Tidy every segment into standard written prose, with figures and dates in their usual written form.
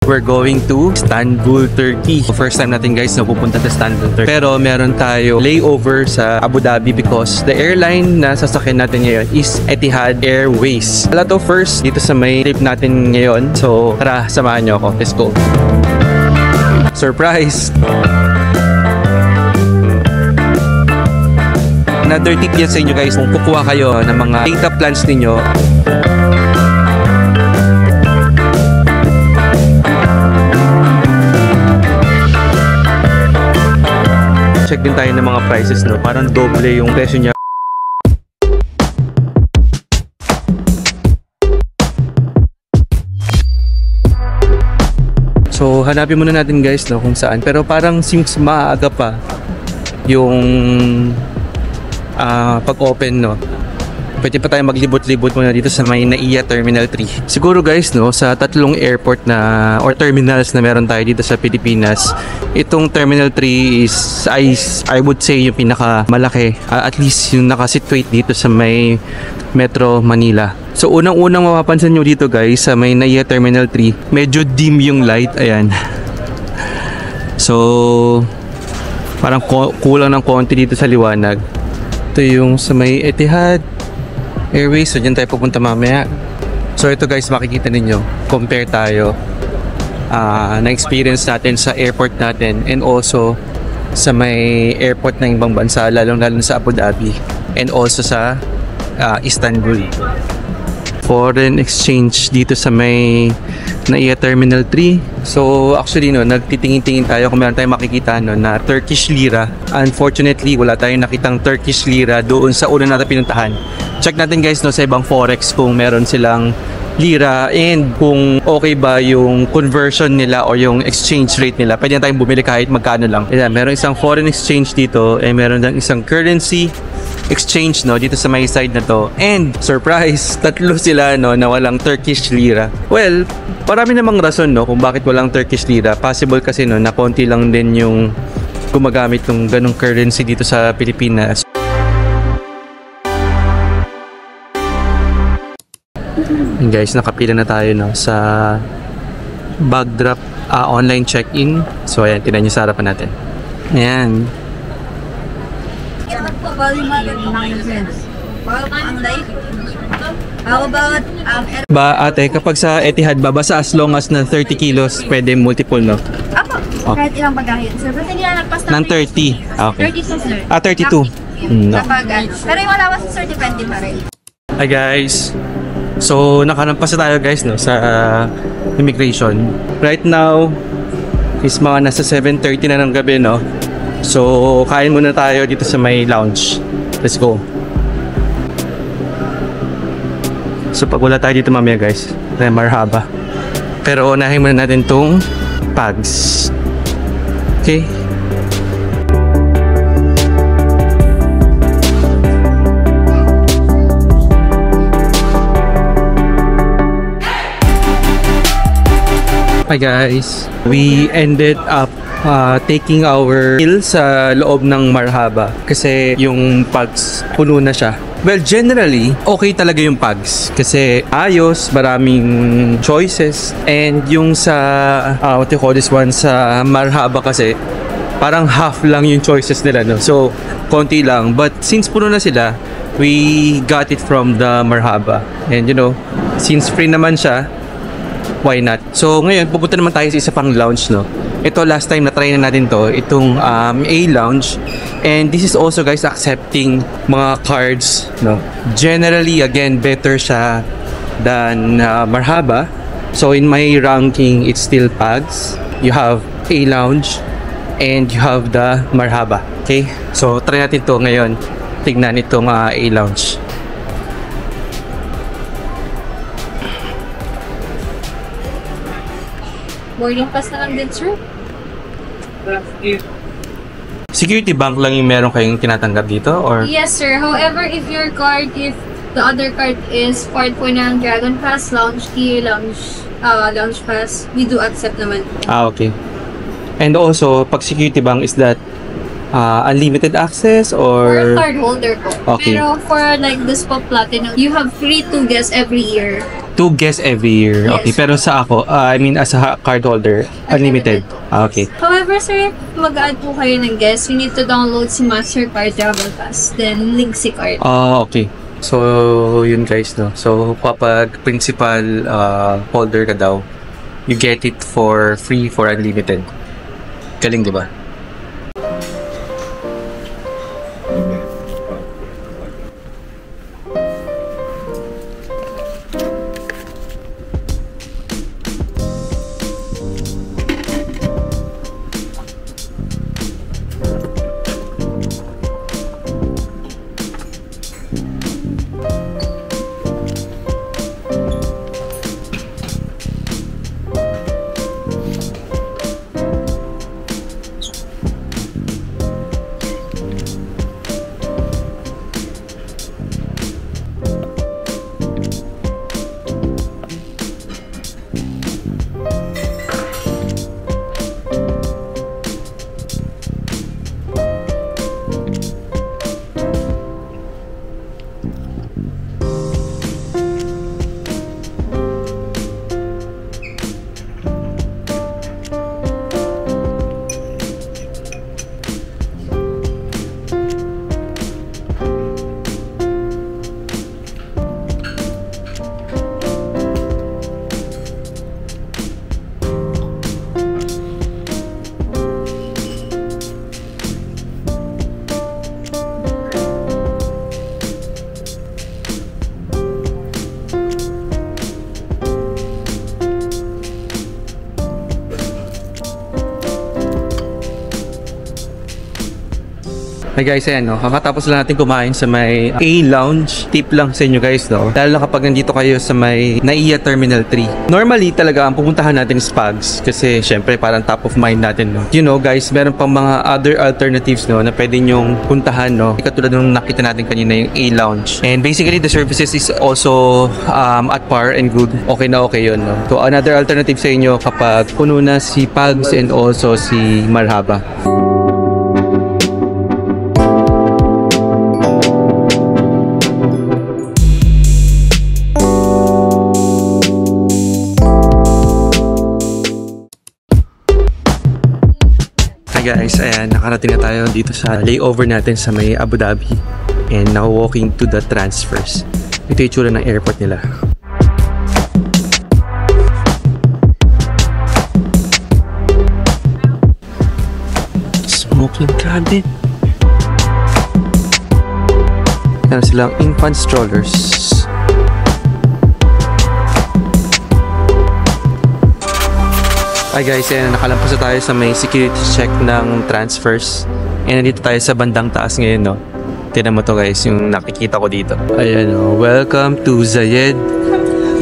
we're going to Istanbul, Turkey. First time natin guys na pupunta sa Istanbul, Turkey. Pero meron tayo layover sa Abu Dhabi because the airline na sasakyan natin ngayon is Etihad Airways. Wala to first dito sa may trip natin ngayon. So tara, samahan nyo ako. Let's go. Surprise! Another tip yan sa inyo guys, kung kukuha kayo ng mga data plans ninyo, check din tayo ng mga prices, no? Parang doble yung presyo niya. So hanapin muna natin guys, no, kung saan. Pero parang seems maaga pa yung pag-open, no. Pwede pa tayo maglibot-libot muna dito sa may Naiya Terminal 3. Siguro guys, no, sa tatlong airport na or terminals na meron tayo dito sa Pilipinas, itong Terminal 3 is I would say yung pinakamalaki, at least yung nakasituate dito sa may Metro Manila. So unang-unang mapapansin nyo dito guys sa may Naiya Terminal 3, medyo dim yung light, ayan. So parang kulang ng konti dito sa liwanag. Ito yung sa may Etihad Airways. So dyan tayo pupunta mamaya. So ito guys, makikita ninyo, compare tayo na experience natin sa airport natin and also sa may airport ng ibang bansa, lalong-lalo sa Abu Dhabi and also sa Istanbul. Foreign exchange dito sa may Naiya Terminal 3. So actually, no, nagtitingin-tingin tayo kung meron tayong makikita, no, na Turkish lira. Unfortunately, wala tayong nakitang Turkish lira doon sa una natin pinuntahan. Check natin guys, no, sa ibang forex kung meron silang lira and kung okay ba yung conversion nila o yung exchange rate nila. Pwede na tayong bumili kahit magkano lang. Ayan, meron isang foreign exchange dito and meron lang isang currency exchange, no, dito sa may side na to. And surprise, tatlo sila, no, na walang Turkish lira. Well, marami namang rason, no, kung bakit walang Turkish lira. Possible kasi, no, na konti lang din yung gumagamit ng ganong currency dito sa Pilipinas. And guys, nakapila na tayo, no, sa bag drop online check-in. So ayan, tingnan nyo sa harapan natin. Ayan. Ba ate, kapag sa Etihad ba, basta as long as na 30 kilos, pwede multiple, no? Apo, kahit ilang bagahe. Sir, basta nilalagpas ng 30. Okay. 32, sir. 32. No. Pero yung alawas, sir, depende pa rin. Hi guys. So, nakalampas na tayo guys, no, sa immigration. Right now, is mga nasa 7:30 na ng gabi, no? So, kain muna tayo dito sa may lounge. Let's go. So, pag wala tayo dito mamaya guys, marhaba. Pero unahin muna natin tong bags. Okay? Hi guys, we ended up taking our meal sa loob ng Marhaba kasi yung Pugs puno na siya. Well, generally, okay talaga yung Pugs kasi ayos, maraming choices, and yung sa what you call this one, sa Marhaba kasi parang half lang yung choices nila, no? So, konti lang. But since puno na sila, we got it from the Marhaba. And you know, since free naman siya, why not? So ngayon, pupunta naman tayo sa isa pang lounge, no? Ito, last time na try na natin to, itong A lounge. And this is also guys accepting mga cards, no? Generally, again, better siya than Marhaba. So in my ranking, it's still Pugs. You have A lounge and you have the Marhaba. Okay? So try natin to ngayon. Tignan itong A lounge. Boarding pass na lang din, sir. Security bank lang yung meron kayong tinatanggap dito, or? Yes, sir. However, if your card, if the other card is part po ng Dragon Pass, Lounge Key, Lounge Pass, we do accept naman. Okay. And also, pag security bank, is that unlimited access or? For card holder po. Okay. Pero for like this Pop Platinum, you have free 2 guests every year. 2 guests every year. Yes. Okay, pero sa ako, I mean as a card holder, unlimited. Okay. However, sir, mag-add po kayo ng guest, you need to download si Mastercard Travel Pass, then link si card. Okay. So, yun guys, no. So, kapag principal holder ka daw, you get it for free for unlimited. Galing, di ba? Hi guys, ayan no, kakatapos lang natin kumain sa may A-Lounge. Tip lang sa inyo guys no, lalo na kapag nandito kayo sa may NAIA Terminal 3. Normally talaga ang pupuntahan natin is Pugs kasi syempre parang top of mind natin no. You know guys, meron pang mga other alternatives no na pwede nyong puntahan no. Katulad nung nakita natin kanina yung A-Lounge. And basically the services is also at par and good. Okay na okay yun no. So another alternative sa inyo kapag puno na si Pugs and also si Marhaba. Guys, ayan, nakarating na tayo dito sa layover natin sa may Abu Dhabi and now walking to the transfers. Ito yung tsura ng airport nila. Smoking cabin. Meron silang infant strollers. Hi guys, ayan, nakalampas na tayo sa may security check ng transfers. And nandito tayo sa bandang taas ngayon, no? Tignan mo to guys, yung nakikita ko dito. Ayan, no? Welcome to Zayed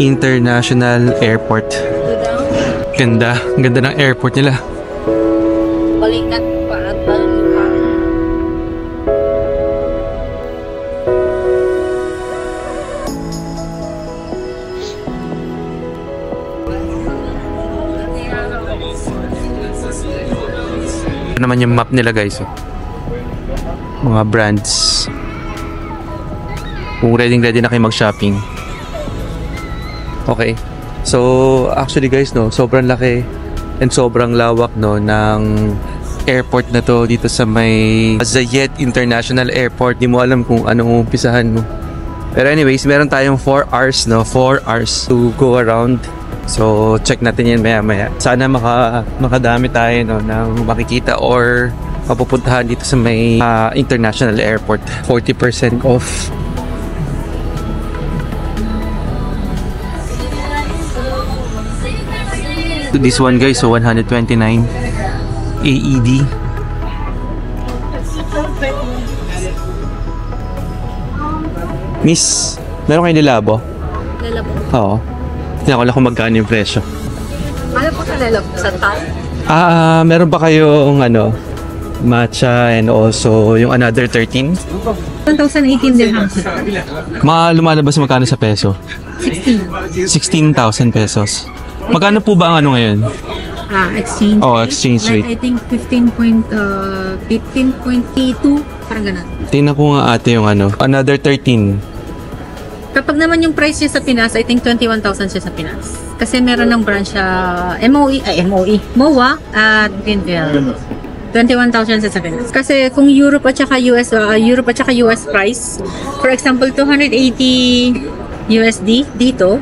International Airport. Ganda, ganda ng airport nila. Balikat pa at balikat. Ito naman yung map nila guys. Mga brands. Kung ready na kayo mag-shopping. Okay. So, actually guys, no, sobrang laki and sobrang lawak no ng airport na to dito sa may Zayed International Airport. Di mo alam kung anong umpisahan mo. Pero anyways, meron tayong 4 hours, no? 4 hours to go around. So, check natin yan maya-maya. Sana makadami tayo no, ng makikita or mapupuntahan dito sa may international airport. 40% off. So, this one guys, so 129 AED. Miss, meron kayo nilabo? Lalabo. Oo. Tingnan ko lang kung magkano yung presyo. Ano po sa lalabo? Sa tal? Meron ba kayong ano, matcha and also yung another 13? 1,018 dirhams. Lumalabas magkano sa peso? 16,000 pesos. Magkano po ba ang ano ngayon? Exchange Oh, exchange rate. Like, I think 15.82, parang ganun. Tingnan ko nga ate yung ano, another 13. Kapag naman yung price niya sa Pinas, I think 21,000 siya sa Pinas. Kasi meron ng branch siya MOA at Greenville. 21,000 siya sa Pinas. Kasi kung Europe at saka US price, for example, 280 USD dito,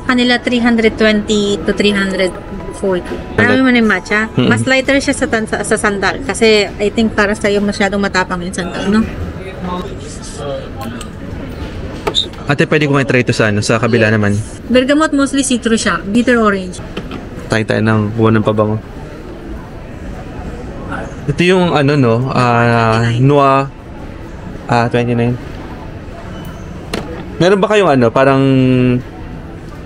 kanila 320 to 340. Marami man yung matcha. Mas lighter siya sa sandal. Kasi I think para sa'yo masyadong matapang yung sandal, no? Ate, pwede ko try ito sa kabila naman. Bergamot mostly citrus siya. Bitter orange. Tayo ng kuha ng pabango. Ito yung Noa 29. Meron ba kayong parang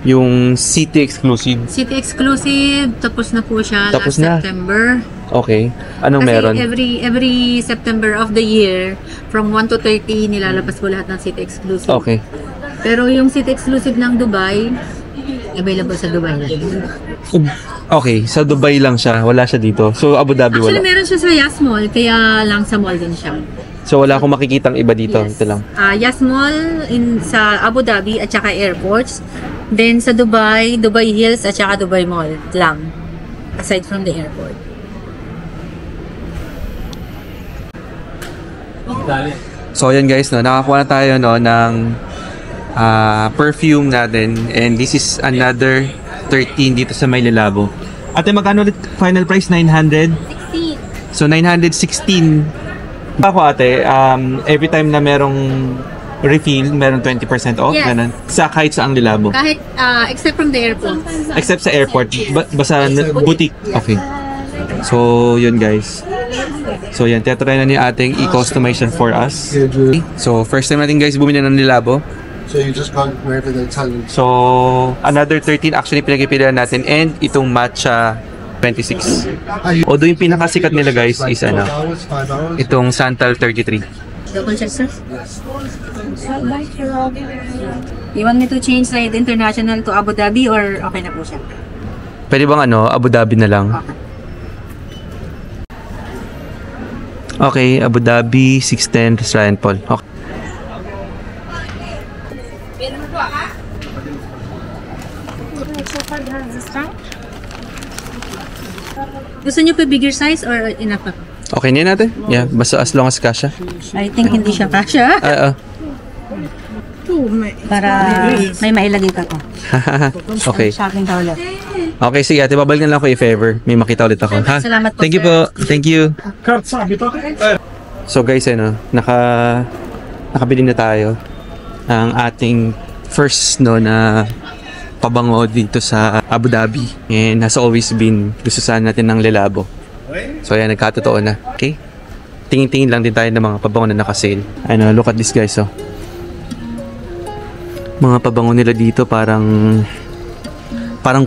yung city exclusive? City exclusive, tapos na po siya Tapos last na. September. Okay. Anong Kasi meron? every September of the year, from 1 to 30, nilalabas po lahat ng city exclusive. Okay. Pero yung city exclusive ng Dubai, available sa Dubai na. Okay, sa Dubai lang siya. Wala siya dito. So, Abu Dhabi Actually, wala. meron siya sa Yas Mall, kaya lang sa mall din siya. So, wala akong makikitang iba dito. Yes. Ito lang. Yas Mall sa Abu Dhabi at saka airports. Then sa Dubai Hills at saka Dubai Mall lang. Aside from the airport. So, ayan guys, nakakuha na tayo ng perfume natin. And this is another 13 dito sa May Lalabo. Ate, magkano ulit final price? 900? 16. So, 916. Ako ate, every time na merong refill, merong 20% off. Yes. Ganun. Kahit saang Lalabo. Kahit except from the airport. Except sa airport. Basta boutique. Okay. So, yun guys. So, yan. Tetry na ni ating i-customization for us. So, first time natin guys bumili ng Lalabo. So you just got wherever they tell you. So, another 13 actually pinagpipilian natin and itong matcha 26. Although yung pinakasikat nila guys is itong Santal 33. Double check, sir. You want me to change the international to Abu Dhabi or okay na po siya? Pwede bang Abu Dhabi na lang? Okay, Abu Dhabi 610 Restaurant Paul. Okay. Gusto niyo pa bigger size or enough pa? Okay na yun natin? Yeah, basta as long as kasha. I think hindi siya kasha. Para may mailagay pa ko. Okay. Shopping ka ulit. Okay, sige ate, babalik na lang ako if ever may makita ulit ako. Ha? Salamat po, Thank you sir. po. Thank you. So guys, nakabili na tayo ang ating first na pabango dito sa Abu Dhabi. And has always been gusto sana natin ng Lalabo. So ayan, nagkatotoo na. Okay? Tingin-tingin lang din tayo ng mga pabango na naka-sale. Look at this guys, oh. Mga pabango nila dito parang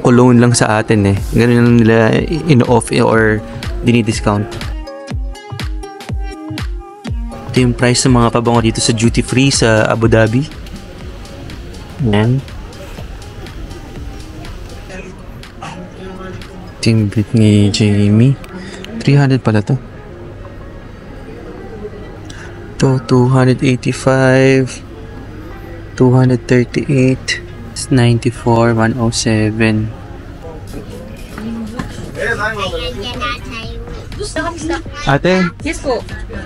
cologne lang sa atin eh. Ganun lang nila in-off or dini-discount. Ito yung price ng mga pabango dito sa duty free sa Abu Dhabi. Yan. Team bit ni Jamie. 300 pala to. To 285, 238, 94, 107. Ate, Yes po.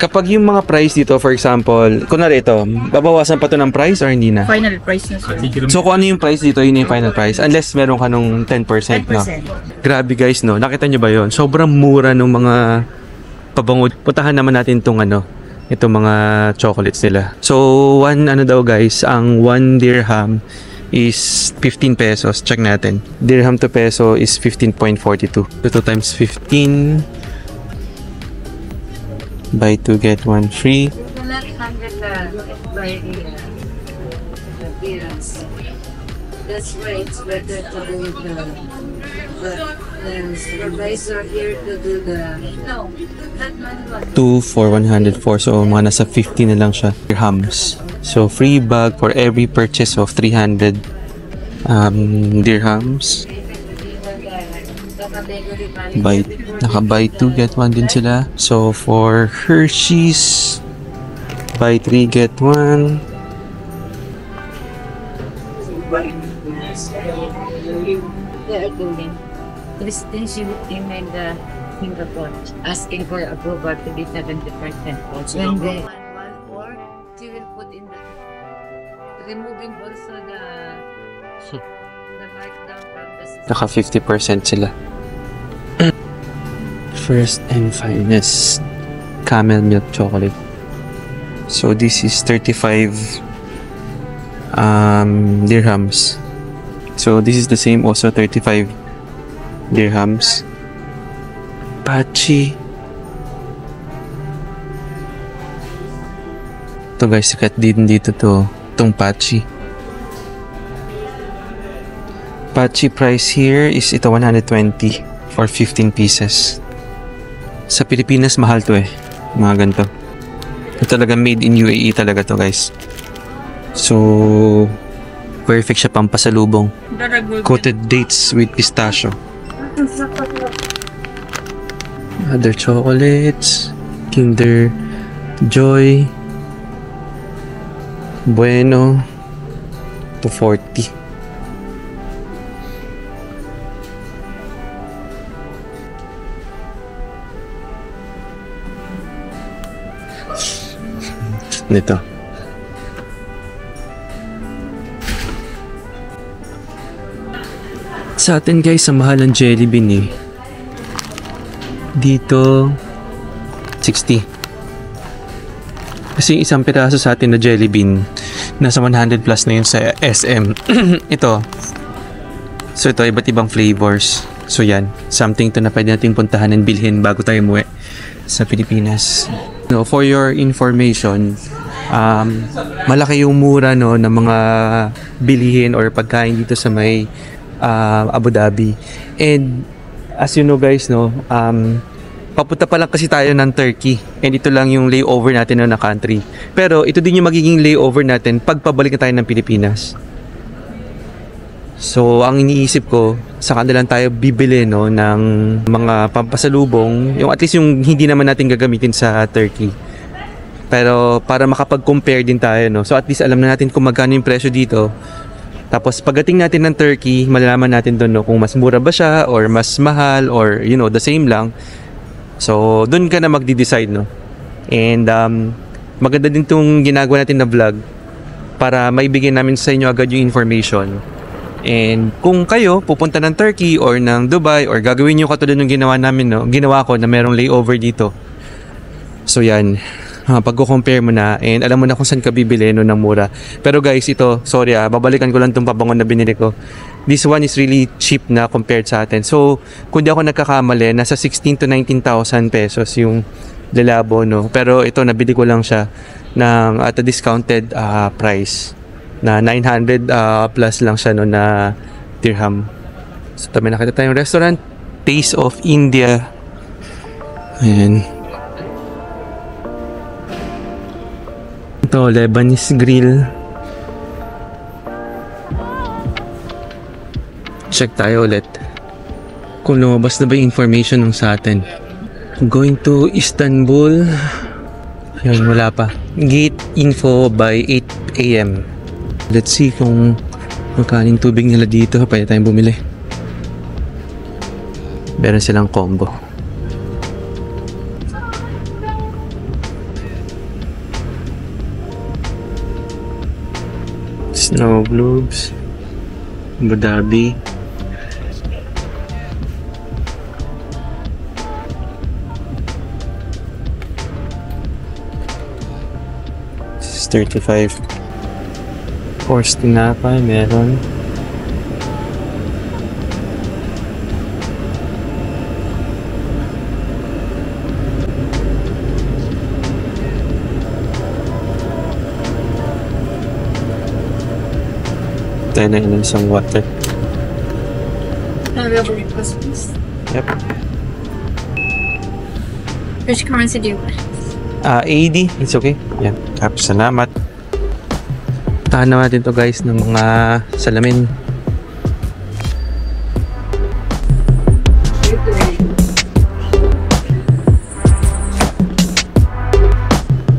kapag yung mga price dito, for example, kunwari ito, babawasan pa to ng price or hindi na? Final price na sir. So kung ano yung price dito, yun yung final price. Unless meron ka nung 10%, no? Grabe guys, no? Nakita nyo ba yun? Sobrang mura nung mga pabango. Puntahan naman natin itong itong mga chocolates nila. So, daw guys, ang 1 dirham is 15 pesos. Check natin. Dirham to peso is 15.42. 2 times 15. Buy 2 get 1 free. That's why it's better to do the supervisor here to do the... No, that manual. 2 for 104. So, mga nasa 50 na lang siya. Dirhams. So, free bag for every purchase of 300 dirhams. Naka-buy 2, get 1 din sila. So, for Hershey's, buy 3, get 1. They are going. Christine, she would email the Singapore asking for approval to be 70%. When they or she will put in the removing also the markdown from the system. Naka 50% sila. First and finest camel milk chocolate. So this is 35 dirhams. So this is the same, also 35 dirhams. Pachi. Ito guys, sikat din dito to. Itong Pachi. Pachi price here is ito 120 for 15 pieces. Sa Pilipinas mahal to eh. Mga ganito. Ito talaga made in UAE talaga to guys. So perfect siya pampasalubong. Coated dates with pistachio. Other chocolates, Kinder Joy, Bueno, 240. Nito. Sa atin guys, ang mahal ng jelly bean eh. Dito 60. Kasi isang piraso sa atin na jelly bean nasa 100 plus na yun sa SM. Ito. So ito, iba't ibang flavors. So yan, something to na pwede natin puntahan and bilhin bago tayo umuwi sa Pilipinas. No, for your information, malaki yung mura no ng mga bilihin or pagkain dito sa may Abu Dhabi. And as you know guys, no, papunta pa lang kasi tayo ng Turkey. And ito lang yung layover natin na country. Pero ito din yung magiging layover natin pag pabalik na tayo ng Pilipinas. So, ang iniisip ko, sa kanila lang tayo bibili no, ng mga pampasalubong. Yung at least yung hindi naman natin gagamitin sa Turkey. Pero para makapag-compare din tayo. No? So, at least alam na natin kung magkano yung presyo dito. Tapos pagdating natin ng Turkey, malalaman natin doon no, kung mas mura ba siya or mas mahal or you know, the same lang. So, doon ka na magdi-decide no. And maganda din tong ginagawa natin na vlog para maibigay namin sa inyo agad yung information. And kung kayo pupunta ng Turkey or ng Dubai or gagawin niyo katulad ng ginawa namin no, ginawa ko na merong layover dito. So yan. Pagko-compare mo na and alam mo na kung saan ka bibili no ng mura. Pero guys, ito, sorry babalikan ko lang itong pabangon na binili ko. This one is really cheap na compared sa atin. So, kung di ako nagkakamali, nasa 16 to 19,000 pesos yung lalabo, no? Pero ito, nabili ko lang siya ng, at a discounted price na 900 plus lang siya no, na dirham. So, may nakita tayong restaurant, Taste of India. Ayan. Ito, Lebanese Grill. Check tayo ulit kung lumabas na ba yung information ng sa atin. Going to Istanbul. Ayun, wala pa. Gate info by 8 AM. Let's see kung magkaning tubig nila dito. Pwede tayong bumili. Meron silang combo. Snow globes. Abu Dhabi. This is 35. Course tinapay meron. Tayo na yun isang water. Yep. Which currency do you want? AED, it's okay. Yan. Tapos salamat. Tahan naman natin to guys ng mga salamin.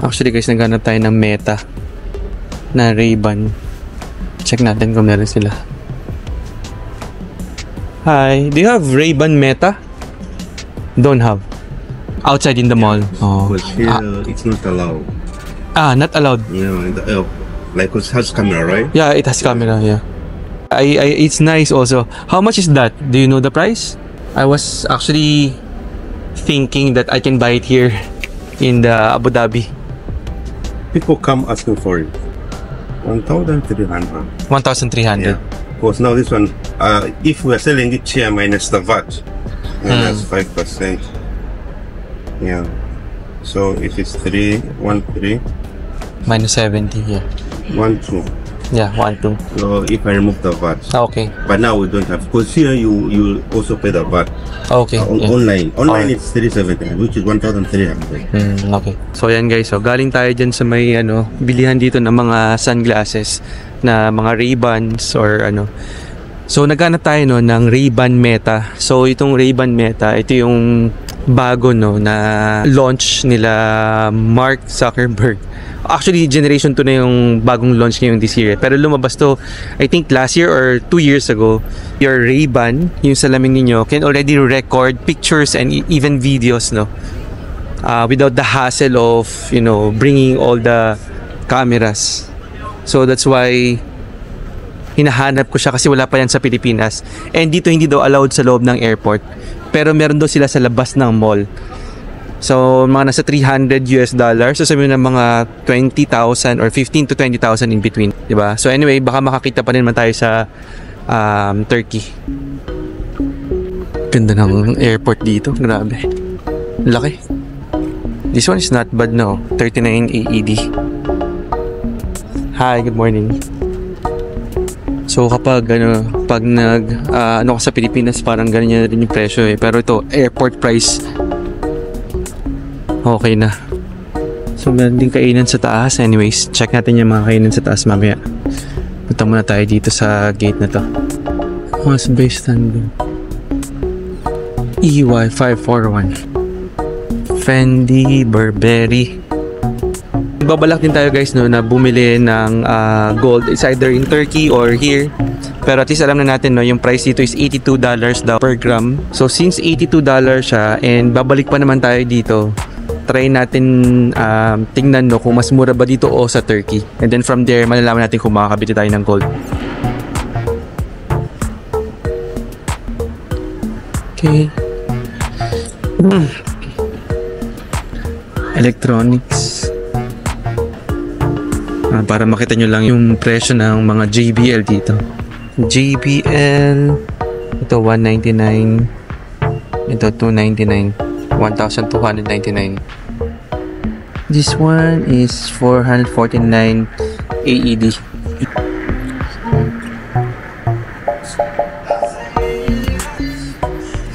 Actually guys, naghanap tayo ng Meta na Ray-Ban. Check natin kung meron sila. Hi. Do you have Ray-Ban Meta? Don't have. Outside in the mall. Oh. But here, it's not allowed. Not allowed. Like it has camera, right? Yeah, it has camera. Yeah. It's nice also. How much is that? Do you know the price? I was actually thinking that I can buy it here in the Abu Dhabi. People come asking for it. 1,300. 1,300. Yeah. Because now this one, if we are selling it here minus the VAT, minus 5%. Yeah. So if it's 313, Minus 70. Yeah. 12. Yeah, 12. So if I remove the VAT. Okay. But now we don't have, because here you also pay the VAT. Okay. Yeah. Online it's 370, which is 1,300. Okay. So yan guys, so galing tayo dyan sa may bilihan dito ng mga sunglasses na mga Ray-Bans or ano. So naghanap tayo ng Ray-Ban Meta. So itong Ray-Ban Meta, ito yung bago na launch nila Mark Zuckerberg. Actually, generation 2 na yung bagong launch ngayong this year. Pero lumabas to, I think last year or 2 years ago. Your Ray-Ban, yung salamin ninyo, can already record pictures and even videos, no? Without the hassle of, bringing all the cameras. So that's why hinahanap ko siya kasi wala pa yan sa Pilipinas. And dito hindi daw allowed sa loob ng airport. Pero meron daw sila sa labas ng mall. So, mga nasa $300 So, sabihin ng mga 20,000 or 15 to 20,000 in between. Diba? So, anyway, baka makakita pa rin naman tayo sa Turkey. Ganda ng airport dito. Grabe. Laki. This one is not bad, no? 39 AED. Hi, good morning. So, kapag, pag ka sa Pilipinas, parang ganyan rin yung presyo eh. Pero ito, airport price. Okay na. So, meron din kainan sa taas. Anyways, check natin yung mga kainan sa taas mamaya. Punta muna tayo dito sa gate na to. Mas base stand EY541 Fendi Burberry. Babalak din tayo guys na bumili ng gold. It's either in Turkey or here. Pero at least alam na natin yung price dito is $82 daw per gram. So since $82 siya and babalik pa naman tayo dito, try natin tingnan kung mas mura ba dito o sa Turkey. And then from there, malalaman natin kung makakabili tayo ng gold. Okay. Electronics. Para makita nyo lang yung presyo ng mga JBL dito. JBL. Ito, $199. Ito, $299. 1,299. This one is 449 AED.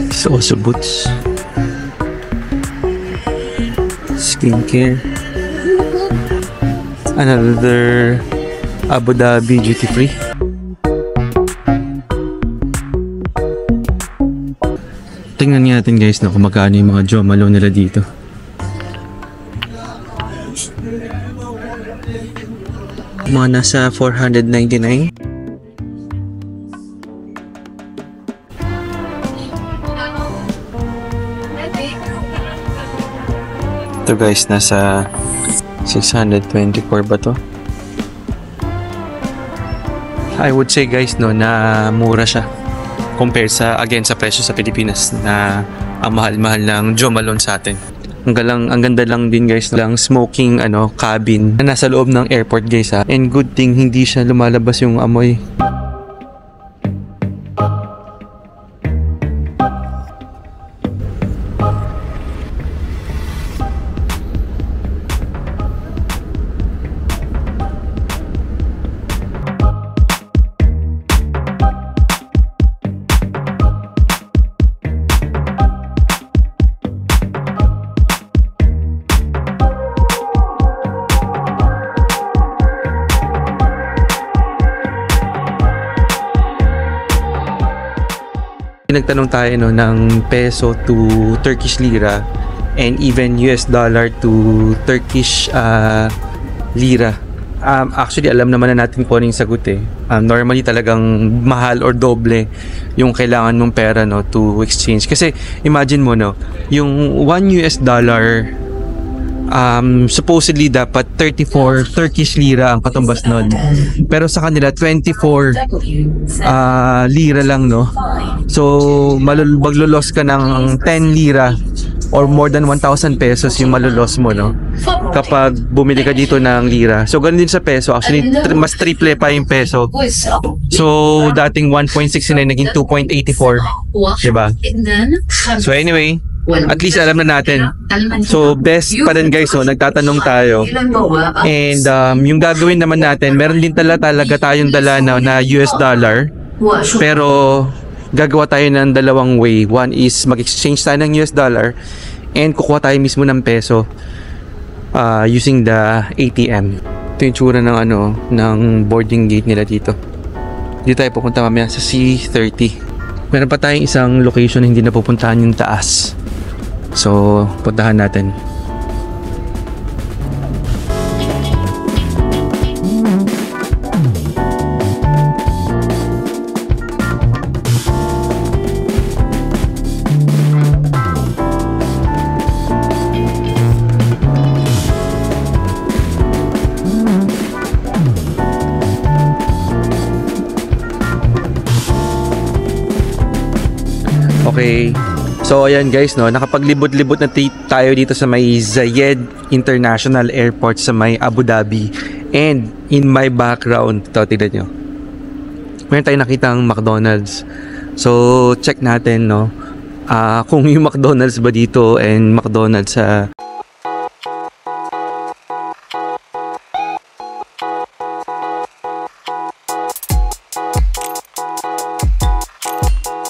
It's also boots. Skincare. Another Abu Dhabi duty free. Tingnan natin guys kung magkano yung mga Jo Malone nila dito. Mga nasa 499. Ito guys, nasa 624 ba to? I would say guys na mura siya compare sa presyo sa Pilipinas na ang mahal-mahal ng Jo Malone sa atin. Ang ganda lang din guys lang smoking cabin na nasa loob ng airport guys ha. And good thing hindi siya lumalabas yung amoy. Nagtanong tayo ng peso to Turkish lira and even US dollar to Turkish lira. Actually alam naman na natin po yung sagot eh. Normally talagang mahal or doble yung kailangan mong pera, no, to exchange. Kasi imagine mo, no, yung $1 supposedly dapat 34 Turkish lira ang katumbas nun. Pero sa kanila 24 lira lang, no. So maglulos ka ng 10 lira or more than 1,000 pesos yung malulos mo, no, kapag bumili ka dito ng lira. So ganun din sa peso. Actually mas triple pa yung peso. So dating 1.69 naging 2.84, diba? So anyway, at least alam na natin. So best pa rin guys, so nagtatanong tayo. And yung gagawin naman natin, meron din talaga tayong dala na US dollar. Pero gagawa tayo ng dalawang way. One is mag-exchange tayo ng US dollar and kukuha tayo mismo ng peso using the ATM. Ito yung tsura ng ng boarding gate nila dito. Dito tayo pupunta mamaya sa C30. Meron pa tayong isang location na hindi na pupuntahan, yung taas. So, puntahan natin. Okay. So ayan guys, no, nakapaglibot-libot na tayo dito sa may Zayed International Airport sa may Abu Dhabi. And in my background, ito, tignan nyo, meron tayong nakitang McDonald's. So check natin, no, kung yung McDonald's ba dito and McDonald's sa